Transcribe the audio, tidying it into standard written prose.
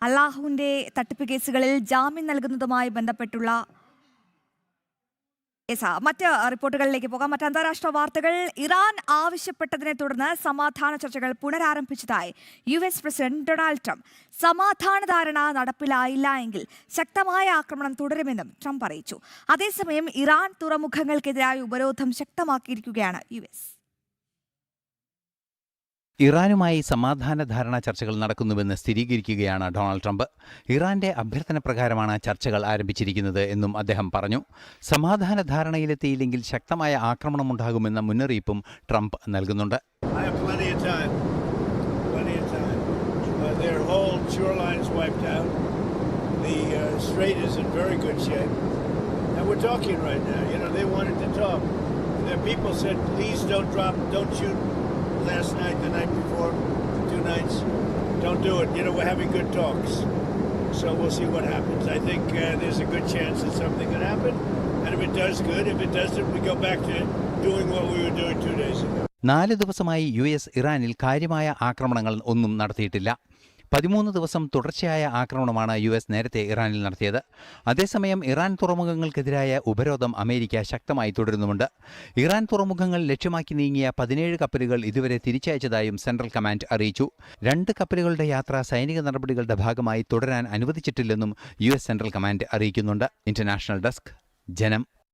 അല്ലാഹുവിന്റെ തട്ടിപ്പ് കേസുകളിൽ ജാമ്യം നൽകുന്നതുമായി ബന്ധപ്പെട്ടുള്ള മറ്റ് റിപ്പോർട്ടുകളിലേക്ക് പോകാം. മറ്റ് അന്താരാഷ്ട്ര വാർത്തകൾ. ഇറാൻ ആവശ്യപ്പെട്ടതിനെ തുടർന്ന് സമാധാന ചർച്ചകൾ പുനരാരംഭിച്ചതായി US പ്രസിഡന്റ് ഡൊണാൾഡ് ട്രംപ്. സമാധാന ധാരണ നടപ്പിലായില്ല എങ്കിൽ ശക്തമായ ആക്രമണം തുടരുമെന്നും ട്രംപ് അറിയിച്ചു. അതേസമയം ഇറാൻ തുറമുഖങ്ങൾക്കെതിരായ ഉപരോധം ശക്തമാക്കിയിരിക്കുകയാണ് US. ഇറാനുമായി സമാധാന ധാരണാ ചർച്ചകൾ നടക്കുന്നുവെന്ന് സ്ഥിരീകരിക്കുകയാണ് ഡൊണാൾഡ് ട്രംപ്. ഇറാന്റെ അഭ്യർത്ഥന പ്രകാരമാണ് ചർച്ചകൾ ആരംഭിച്ചിരിക്കുന്നത് എന്നും അദ്ദേഹം പറഞ്ഞു. സമാധാന ധാരണയിലെത്തിയില്ലെങ്കിൽ ശക്തമായ ആക്രമണമുണ്ടാകുമെന്ന മുന്നറിയിപ്പും ട്രംപ് നൽകുന്നുണ്ട്. Last night, the night before, 2 nights. Don't do it. We're having good talks. So we'll see what happens. I think there's a good chance that something could happen. And if it does, good. If it doesn't, we go back to doing what we were doing 2 days ago. 4 ദിവസമായി US ഇറാനിൽ കാര്യമായ ആക്രമണങ്ങൾ ഒന്നും നടത്തിയിട്ടില്ല. 13 ദിവസം തുടർച്ചയായ ആക്രമണമാണ് US നേരത്തെ ഇറാനിൽ നടത്തിയത്. അതേസമയം ഇറാൻ തുറമുഖങ്ങൾക്കെതിരായ ഉപരോധം അമേരിക്ക ശക്തമായി തുടരുന്നുമുണ്ട്. ഇറാൻ തുറമുഖങ്ങൾ ലക്ഷ്യമാക്കി നീങ്ങിയ 17 കപ്പലുകൾ ഇതുവരെ തിരിച്ചയച്ചതായും സെൻട്രൽ കമാൻഡ് അറിയിച്ചു. 2 കപ്പലുകളുടെ യാത്ര സൈനിക നടപടികളുടെ ഭാഗമായി തുടരാൻ അനുവദിച്ചിട്ടില്ലെന്നും US സെൻട്രൽ കമാൻഡ് അറിയിക്കുന്നുണ്ട്. ഇന്റർനാഷണൽ ഡെസ്ക്, ജനം.